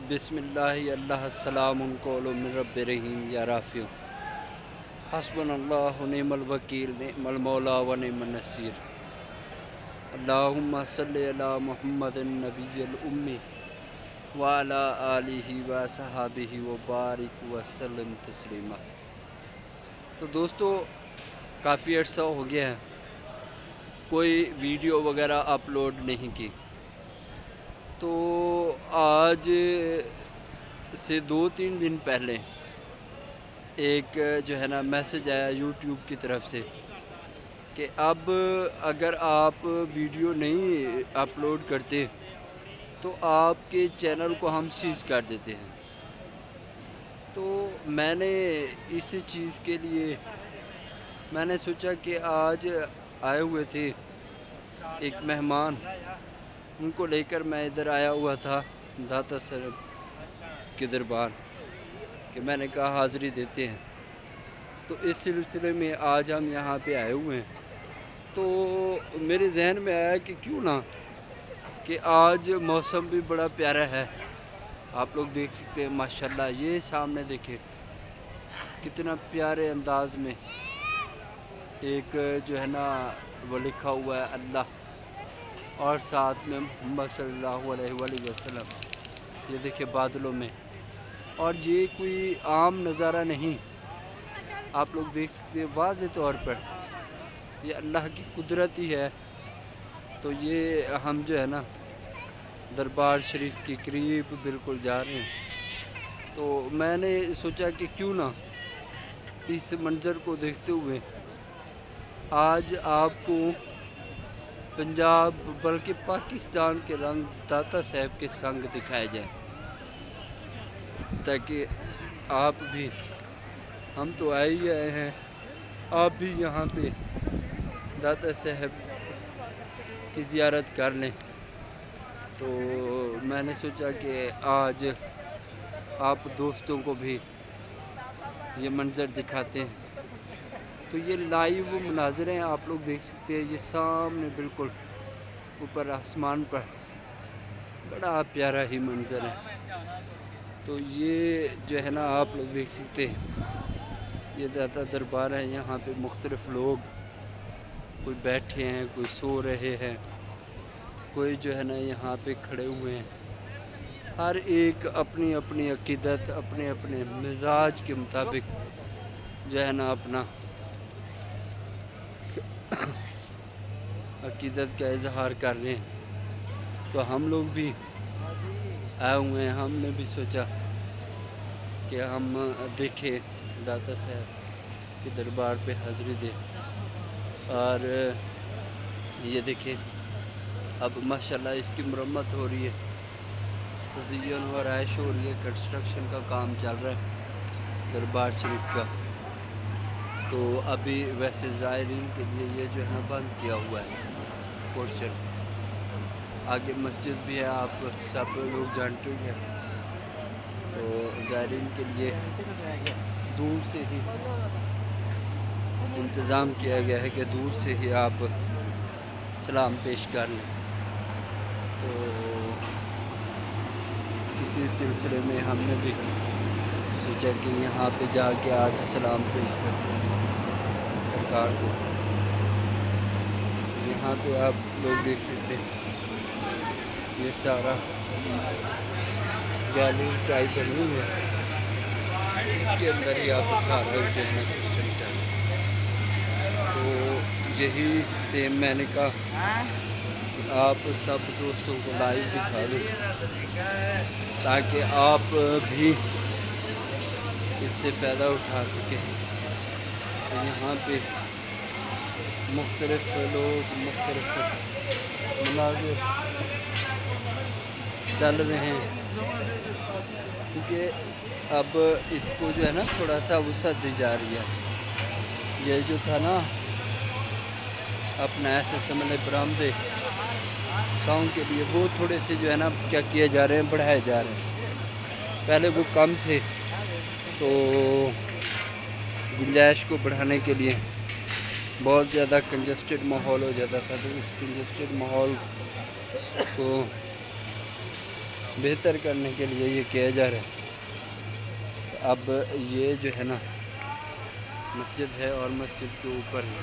بسم اللہ اللہ السلام قول من رب رحیم یا رافع حسبنا اللہ نعم الوکیل نعم المولا و نعم النصیر اللہم صلی علی محمد النبی الامی وعلی آلہ و صحابہ وبارک وسلم تسلیما۔ تو دوستو کافی عرصہ ہو گیا ہے کوئی ویڈیو وغیرہ اپلوڈ نہیں کی، تو آج سے 2-3 دن پہلے ایک جو ہے نا میسج آیا یوٹیوب کی طرف سے کہ اب اگر آپ ویڈیو نہیں اپلوڈ کرتے تو آپ کے چینل کو ہم سیز کر دیتے ہیں۔ تو میں نے اس چیز کے لیے میں نے سوچا کہ آج آئے ہوئے تھے ایک مہمان، ان کو لے کر میں ادھر آیا ہوا تھا داتا صاحب کے دربار کہ میں نے کہا حاضری دیتے ہیں، تو اس سلسلے میں آج ہم یہاں پہ آئے ہوئے ہیں۔ تو میرے ذہن میں آیا کہ کیوں نہ کہ آج موسم بھی بڑا پیارا ہے، آپ لوگ دیکھ سکتے ہیں ماشاءاللہ، یہ سامنے دیکھیں کتنا پیارے انداز میں ایک جو ہے نا وہ لکھا ہوا ہے اللہ، اور ساتھ میں محمد صلی اللہ علیہ وآلہ وسلم، یہ دیکھیں بادلوں میں، اور یہ کوئی عام نظارہ نہیں، آپ لوگ دیکھ سکتے ہیں واضح طور پر یہ اللہ کی قدرت ہی ہے۔ تو یہ ہم جو ہے نا دربار شریف کے قریب بالکل جا رہے ہیں، تو میں نے سوچا کہ کیوں نہ اس منظر کو دیکھتے ہوئے آج آپ کو پنجاب بلکہ پاکستان کے رنگ داتا صاحب کے سنگ دکھائے جائیں، تاکہ آپ بھی، ہم تو آئے ہی آئے ہیں، آپ بھی یہاں پہ داتا صاحب کی زیارت کر لیں۔ تو میں نے سوچا کہ آج آپ دوستوں کو بھی یہ منظر دکھاتے ہیں۔ تو یہ لائیو مناظر ہیں، آپ لوگ دیکھ سکتے ہیں، یہ سامنے بالکل اوپر آسمان پر بڑا پیارا ہی منظر ہے۔ تو یہ جو ہے نا آپ لوگ دیکھ سکتے ہیں یہ داتا دربار ہے، یہاں پہ مختلف لوگ، کوئی بیٹھے ہیں، کوئی سو رہے ہیں، کوئی جو ہے نا یہاں پہ کھڑے ہوئے ہیں، ہر ایک اپنی اپنی عقیدت، اپنے اپنے مزاج کے مطابق جو ہے نا اپنا عقیدت کا اظہار کر رہے ہیں۔ تو ہم لوگ بھی آئے ہوئے ہیں، ہم نے بھی سوچا کہ ہم دیکھیں داتا صاحب کے دربار پہ حاضری دیں، اور یہ دیکھیں اب ماشاءاللہ اس کی مرمت ہو رہی ہے، تزئین و آرائش ہو رہی ہے، کنسٹرکشن کا کام چل رہا ہے دربار شریف کا۔ تو ابھی ویسے زائرین کے لیے یہ جو ہے نا بند کیا ہوا ہے پورشن، آگے مسجد بھی ہے، آپ سب لوگ جانتے ہیں، تو زائرین کے لیے دور سے ہی انتظام کیا گیا ہے کہ دور سے ہی آپ سلام پیش کر لیں۔ تو اسی سلسلے میں ہم نے بھی سوچا کہ یہاں پہ جا کے آج سلام پیش کرتے ہیں سرکار کو۔ یہاں پہ آپ لوگ دیکھ سکتے ہیں یہ سارا گیلری ٹائپ بنی ہوئی ہے، اس کے اندر ہی آپ سارا جو ہے سسٹم چل رہا ہے۔ تو یہی سیم میں نے کہا آپ سب دوستوں کو لائیو دکھا دیں تاکہ آپ بھی اس سے فائدہ اٹھا سکیں۔ تو یہاں پہ مختلف لوگ، مختلف مناظر چل رہے ہیں، کیونکہ اب اس کو جو ہے نا تھوڑا سا وسعت دی جا رہی ہے۔ یہ جو تھا نا اپنا ایسے سمجھ برآمدے چھاؤں کے لیے، وہ تھوڑے سے جو ہے نا کیا کیے جا رہے ہیں، بڑھائے جا رہے ہیں، پہلے وہ کم تھے، تو گنجائش کو بڑھانے کے لیے بہت زیادہ کنجسٹڈ ماحول ہو جاتا تھا، تو اس کنجسٹڈ ماحول کو بہتر کرنے کے لیے یہ کیا جا رہا ہے۔ اب یہ جو ہے نا مسجد ہے اور مسجد کے اوپر ہے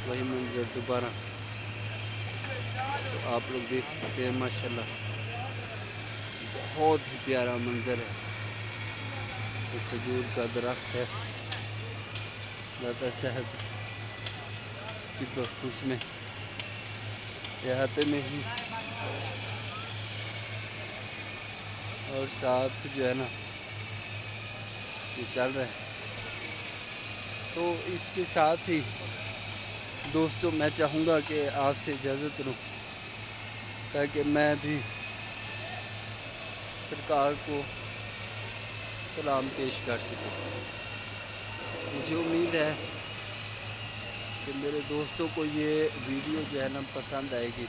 وہی منظر دوبارہ، تو آپ لوگ دیکھ سکتے ہیں ماشاءاللہ بہت ہی پیارا منظر ہے۔ ایک کھجور کا درخت ہے، داتا صاحب کی اس میں احاطے میں ہی، اور ساتھ جو ہے نا یہ چل رہا ہے۔ تو اس کے ساتھ ہی دوستوں میں چاہوں گا کہ آپ سے اجازت لوں تاکہ میں بھی سرکار کو سلام پیش کر سکوں۔ مجھے امید ہے کہ میرے دوستوں کو یہ ویڈیو جو ہے نا پسند آئے گی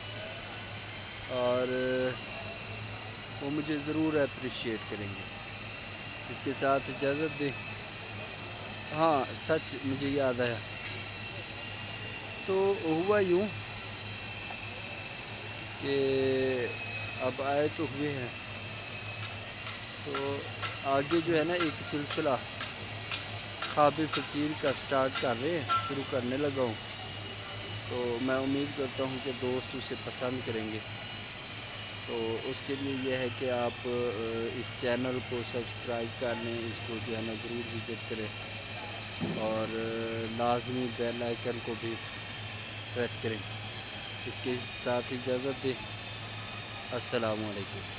اور وہ مجھے ضرور اپریشیٹ کریں گے۔ اس کے ساتھ اجازت دیں، ہاں سچ مجھے یاد آیا، تو ہوا یوں کہ اب آئے تو ہوئے ہیں، تو آگے جو ہے نا ایک سلسلہ خواب فقیر کا سٹارٹ کر رہے ہیں، شروع کرنے لگا ہوں، تو میں امید کرتا ہوں کہ دوست اسے پسند کریں گے۔ تو اس کے لیے یہ ہے کہ آپ اس چینل کو سبسکرائب کر لیں، اس کو جو ہے نا ضرور وزٹ کریں اور لازمی بیل آئیکن کو بھی پریس کریں۔ اس کے ساتھ اجازت دیں، السلام علیکم۔